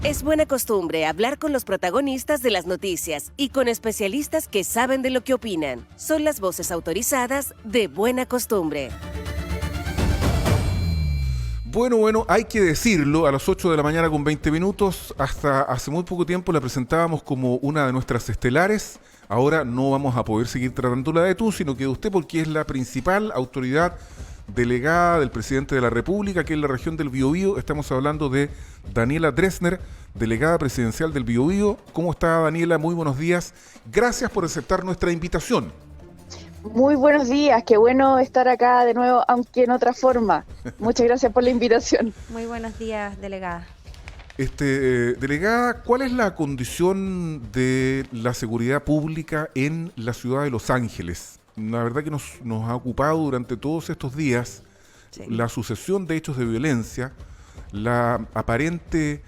Es buena costumbre hablar con los protagonistas de las noticias y con especialistas que saben de lo que opinan. Son las voces autorizadas de Buena Costumbre. Bueno, hay que decirlo, a las 8 de la mañana con 20 minutos, hasta hace muy poco tiempo la presentábamos como una de nuestras estelares. Ahora no vamos a poder seguir tratándola de tú, sino que de usted, porque es la principal autoridad delegada del presidente de la República, que es la región del Biobío. Estamos hablando de Daniela Dressner, delegada presidencial del Biobío. ¿Cómo está, Daniela? Muy buenos días. Gracias por aceptar nuestra invitación. Muy buenos días, qué bueno estar acá de nuevo, aunque en otra forma. Muchas gracias por la invitación. Muy buenos días, delegada. Delegada, ¿cuál es la condición de la seguridad pública en la ciudad de Los Ángeles? La verdad que nos ha ocupado durante todos estos días la sucesión de hechos de violencia, el aparente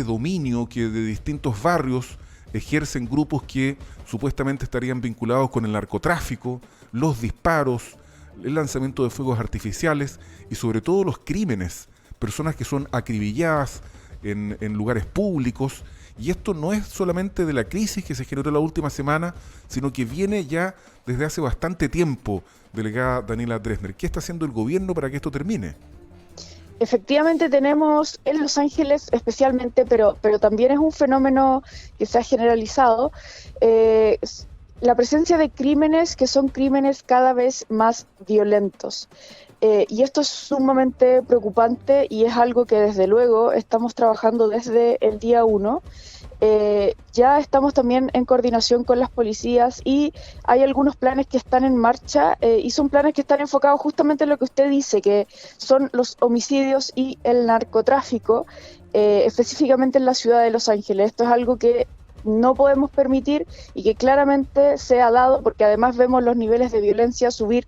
dominio que de distintos barrios ejercen grupos que supuestamente estarían vinculados con el narcotráfico, los disparos, el lanzamiento de fuegos artificiales y sobre todo los crímenes, personas que son acribilladas en lugares públicos. Y esto no es solamente de la crisis que se generó la última semana, sino que viene ya desde hace bastante tiempo, delegada Daniela Dressner. ¿Qué está haciendo el gobierno para que esto termine? Efectivamente tenemos en Los Ángeles especialmente, pero también es un fenómeno que se ha generalizado, la presencia de crímenes que son crímenes cada vez más violentos. Y esto es sumamente preocupante y es algo que desde luego estamos trabajando desde el día 1. Ya estamos también en coordinación con las policías y hay algunos planes que están en marcha y son planes que están enfocados justamente en lo que usted dice, que son los homicidios y el narcotráfico, específicamente en la ciudad de Los Ángeles. Esto es algo que no podemos permitir y que claramente se ha dado porque además vemos los niveles de violencia subir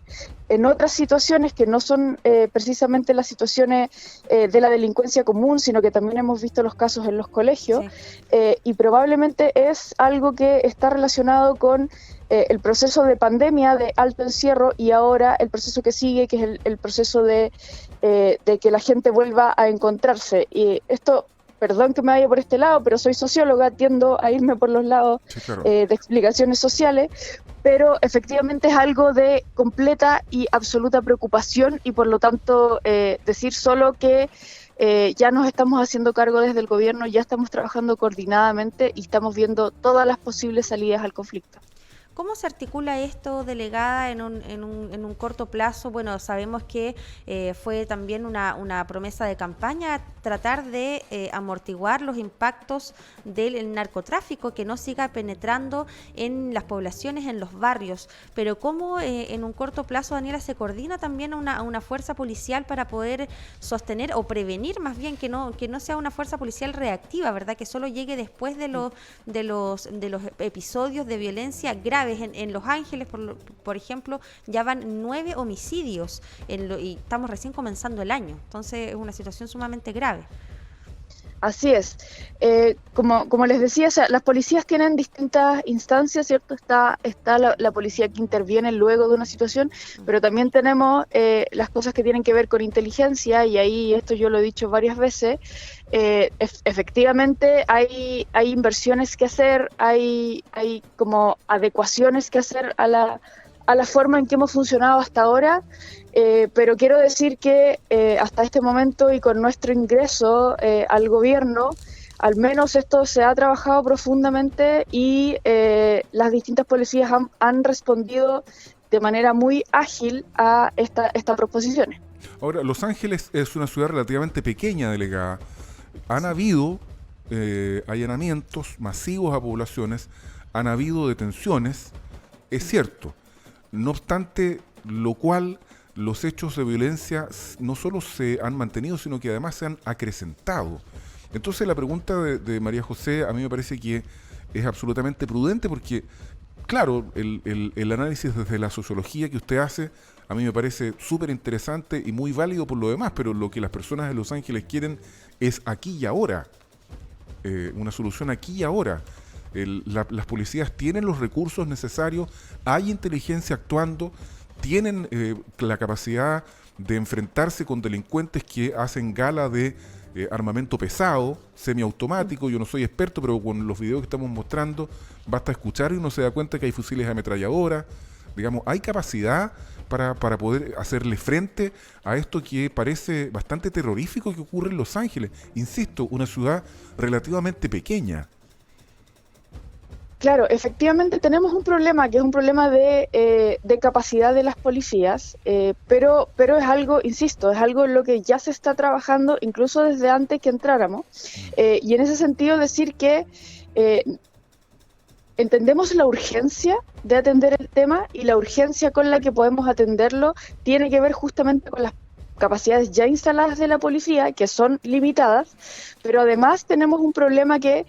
en otras situaciones que no son precisamente las situaciones de la delincuencia común, sino que también hemos visto los casos en los colegios, y probablemente es algo que está relacionado con el proceso de pandemia, de alto encierro, y ahora el proceso que sigue, que es el proceso de que la gente vuelva a encontrarse. Y esto... Perdón que me vaya por este lado, pero soy socióloga, tiendo a irme por los lados de explicaciones sociales, pero efectivamente es algo de completa y absoluta preocupación y por lo tanto decir solo que ya nos estamos haciendo cargo desde el gobierno, ya estamos trabajando coordinadamente y estamos viendo todas las posibles salidas al conflicto. ¿Cómo se articula esto, delegada, en un corto plazo? Bueno, sabemos que fue también una promesa de campaña tratar de amortiguar los impactos del narcotráfico, que no siga penetrando en las poblaciones, en los barrios. Pero ¿cómo en un corto plazo, Daniela, se coordina también a una fuerza policial para poder sostener o prevenir, más bien, que no sea una fuerza policial reactiva, ¿verdad? Que solo llegue después de los episodios de violencia graves? En Los Ángeles, por ejemplo, ya van 9 homicidios y estamos recién comenzando el año. Entonces es una situación sumamente grave. Así es. Como les decía, o sea, las policías tienen distintas instancias, ¿cierto? Está la policía que interviene luego de una situación, pero también tenemos las cosas que tienen que ver con inteligencia, y ahí esto yo lo he dicho varias veces. Efectivamente hay inversiones que hacer, hay como adecuaciones que hacer a la forma en que hemos funcionado hasta ahora, pero quiero decir que hasta este momento y con nuestro ingreso al gobierno, al menos esto se ha trabajado profundamente y las distintas policías han respondido de manera muy ágil a estas proposiciones. Ahora, Los Ángeles es una ciudad relativamente pequeña, delegada. Han habido allanamientos masivos a poblaciones, han habido detenciones, es cierto. No obstante lo cual, los hechos de violencia no solo se han mantenido, sino que además se han acrecentado. Entonces la pregunta de María José a mí me parece que es absolutamente prudente porque, claro, el análisis desde la sociología que usted hace a mí me parece súper interesante y muy válido por lo demás, pero lo que las personas de Los Ángeles quieren es aquí y ahora, una solución aquí y ahora. Las policías tienen los recursos necesarios, hay inteligencia actuando, tienen la capacidad de enfrentarse con delincuentes que hacen gala de armamento pesado, semiautomático. Yo no soy experto, pero con los videos que estamos mostrando basta escuchar y uno se da cuenta que hay fusiles ametralladoras. Digamos, hay capacidad para poder hacerle frente a esto que parece bastante terrorífico que ocurre en Los Ángeles. Insisto, una ciudad relativamente pequeña. Claro, efectivamente tenemos un problema, que es un problema de capacidad de las policías, pero es algo, insisto, es algo en lo que ya se está trabajando incluso desde antes que entráramos. Y en ese sentido decir que entendemos la urgencia de atender el tema, y la urgencia con la que podemos atenderlo tiene que ver justamente con las capacidades ya instaladas de la policía, que son limitadas, pero además tenemos un problema que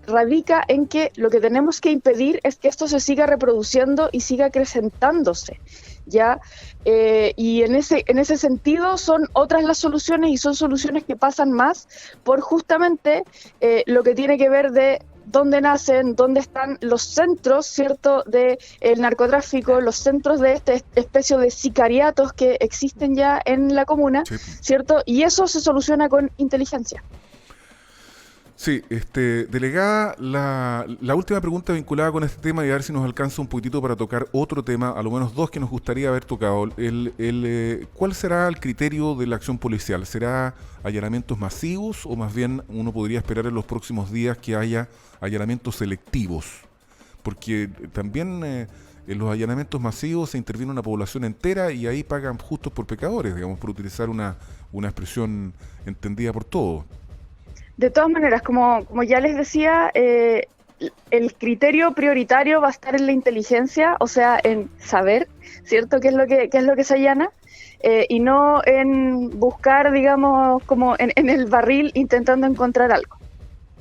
radica en que lo que tenemos que impedir es que esto se siga reproduciendo y siga acrecentándose, ¿ya? Y en ese sentido son otras las soluciones, y son soluciones que pasan más por justamente lo que tiene que ver de dónde nacen, dónde están los centros, ¿cierto?, del narcotráfico, los centros de esta especie de sicariatos que existen ya en la comuna, sí, ¿cierto? Y eso se soluciona con inteligencia. Sí, delegada, la última pregunta vinculada con este tema, y a ver si nos alcanza un poquitito para tocar otro tema, a lo menos dos que nos gustaría haber tocado. ¿Cuál será el criterio de la acción policial? ¿Será allanamientos masivos o más bien uno podría esperar en los próximos días que haya allanamientos selectivos? Porque también en los allanamientos masivos se interviene una población entera y ahí pagan justos por pecadores, digamos, por utilizar una expresión entendida por todos. De todas maneras, como ya les decía, el criterio prioritario va a estar en la inteligencia, o sea, en saber, ¿cierto?, qué es lo que se allana, y no en buscar, digamos, como en el barril intentando encontrar algo.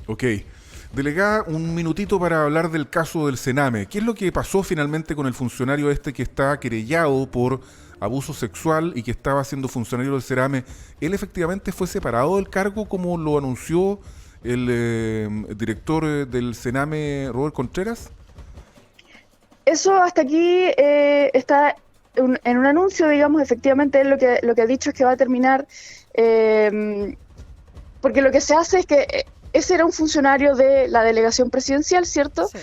Ok. Delegada, un minutito para hablar del caso del Sename. ¿Qué es lo que pasó finalmente con el funcionario que está querellado por abuso sexual y que estaba siendo funcionario del Sename? ¿Él efectivamente fue separado del cargo como lo anunció el director del Sename, Robert Contreras? Eso hasta aquí está en un anuncio, digamos. Efectivamente él lo que ha dicho es que va a terminar, porque lo que se hace es que ese era un funcionario de la delegación presidencial, ¿cierto? Sí.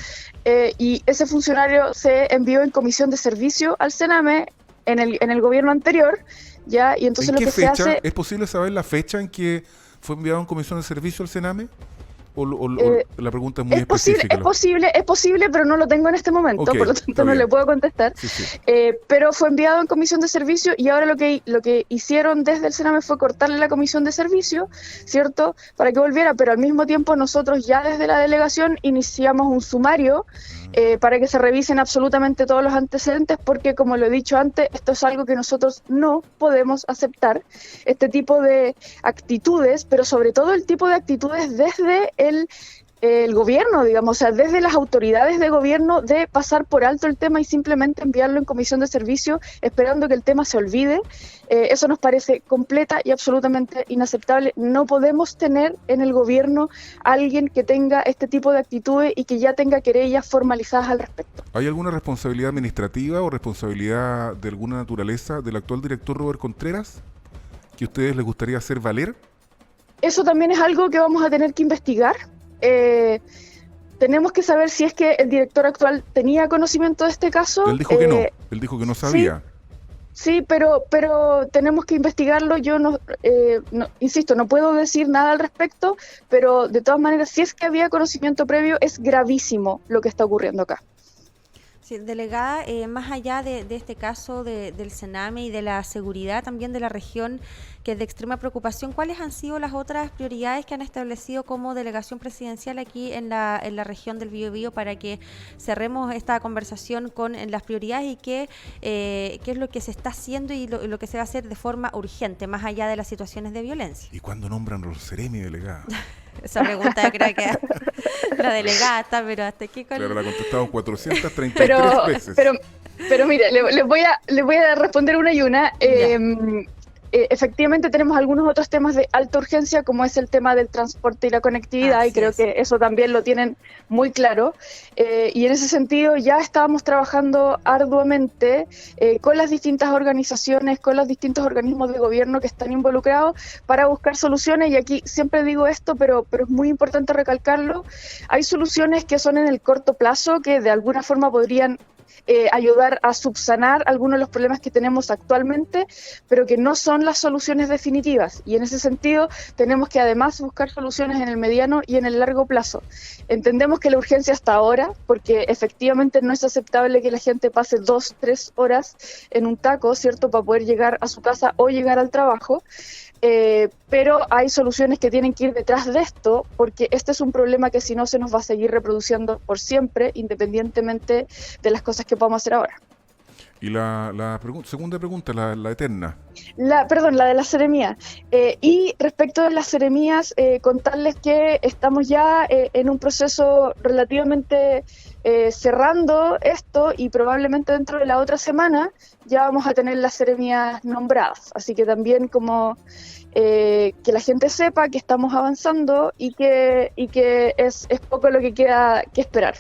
Y ese funcionario se envió en comisión de servicio al Sename en el gobierno anterior, ¿ya? Y entonces ¿En lo qué que fecha? se hace... ¿Es posible saber la fecha en que fue enviado en comisión de servicio al Sename? ¿O la pregunta es muy específica? Es posible, pero no lo tengo en este momento, okay, por lo tanto no le puedo contestar. Sí, sí. Pero fue enviado en comisión de servicio, y ahora lo que hicieron desde el Sename fue cortarle la comisión de servicio, ¿cierto?, para que volviera, pero al mismo tiempo nosotros ya desde la delegación iniciamos un sumario para que se revisen absolutamente todos los antecedentes, porque como lo he dicho antes, esto es algo que nosotros no podemos aceptar, este tipo de actitudes, pero sobre todo el tipo de actitudes desde el gobierno, digamos, o sea, desde las autoridades de gobierno, de pasar por alto el tema y simplemente enviarlo en comisión de servicio esperando que el tema se olvide. Eso nos parece completa y absolutamente inaceptable. No podemos tener en el gobierno a alguien que tenga este tipo de actitudes y que ya tenga querellas formalizadas al respecto. ¿Hay alguna responsabilidad administrativa o responsabilidad de alguna naturaleza del actual director Robert Contreras que a ustedes les gustaría hacer valer? Eso también es algo que vamos a tener que investigar. Tenemos que saber si es que el director actual tenía conocimiento de este caso. Él dijo que no, él dijo que no sabía. Sí, pero tenemos que investigarlo. Yo insisto, no puedo decir nada al respecto, pero de todas maneras, si es que había conocimiento previo, es gravísimo lo que está ocurriendo acá. Sí, delegada, más allá de este caso del Sename y de la seguridad también de la región, que es de extrema preocupación, ¿cuáles han sido las otras prioridades que han establecido como delegación presidencial aquí en la región del Biobío para que cerremos esta conversación con las prioridades y qué es lo que se está haciendo y lo que se va a hacer de forma urgente, más allá de las situaciones de violencia? ¿Y cuándo nombran Roseremi, delegada? Esa pregunta yo creo que la delegada está, pero hasta aquí con... Claro, la contestamos 433 veces. Pero mire, les voy a responder una y una. efectivamente tenemos algunos otros temas de alta urgencia, como es el tema del transporte y la conectividad, y creo que eso también lo tienen muy claro. Y en ese sentido ya estábamos trabajando arduamente con las distintas organizaciones, con los distintos organismos de gobierno que están involucrados para buscar soluciones. Y aquí siempre digo esto, pero es muy importante recalcarlo. Hay soluciones que son en el corto plazo, que de alguna forma podrían ayudar a subsanar algunos de los problemas que tenemos actualmente, pero que no son las soluciones definitivas. Y en ese sentido tenemos que además buscar soluciones en el mediano y en el largo plazo. Entendemos que la urgencia está ahora, porque efectivamente no es aceptable que la gente pase 2-3 horas en un taco, ¿cierto?, para poder llegar a su casa o llegar al trabajo. Pero hay soluciones que tienen que ir detrás de esto, porque este es un problema que si no se nos va a seguir reproduciendo por siempre, independientemente de las cosas que podamos hacer ahora. Y la segunda pregunta, la eterna. La de la seremía. Y respecto de las seremías, contarles que estamos ya en un proceso relativamente cerrando esto, y probablemente dentro de la otra semana ya vamos a tener las seremías nombradas. Así que también como que la gente sepa que estamos avanzando y que es poco lo que queda que esperar.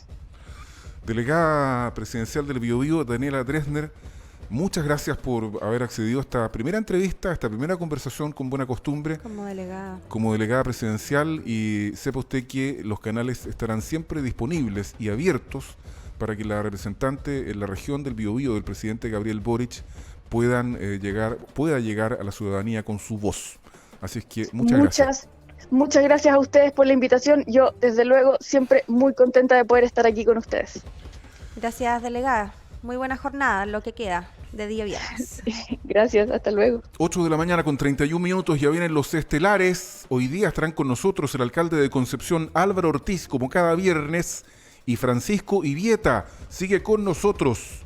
Delegada presidencial del Biobío, Daniela Dresner, muchas gracias por haber accedido a esta primera entrevista, a esta primera conversación con Buena Costumbre. Como delegada presidencial, y sepa usted que los canales estarán siempre disponibles y abiertos para que la representante en la región del Biobío del presidente Gabriel Boric pueda llegar a la ciudadanía con su voz. Así es que muchas gracias. Muchas gracias a ustedes por la invitación. Yo, desde luego, siempre muy contenta de poder estar aquí con ustedes. Gracias, delegada. Muy buena jornada, lo que queda de día viernes. Gracias, hasta luego. 8 de la mañana con 31 minutos, ya vienen los estelares. Hoy día estarán con nosotros el alcalde de Concepción, Álvaro Ortiz, como cada viernes, y Francisco Ibieta sigue con nosotros.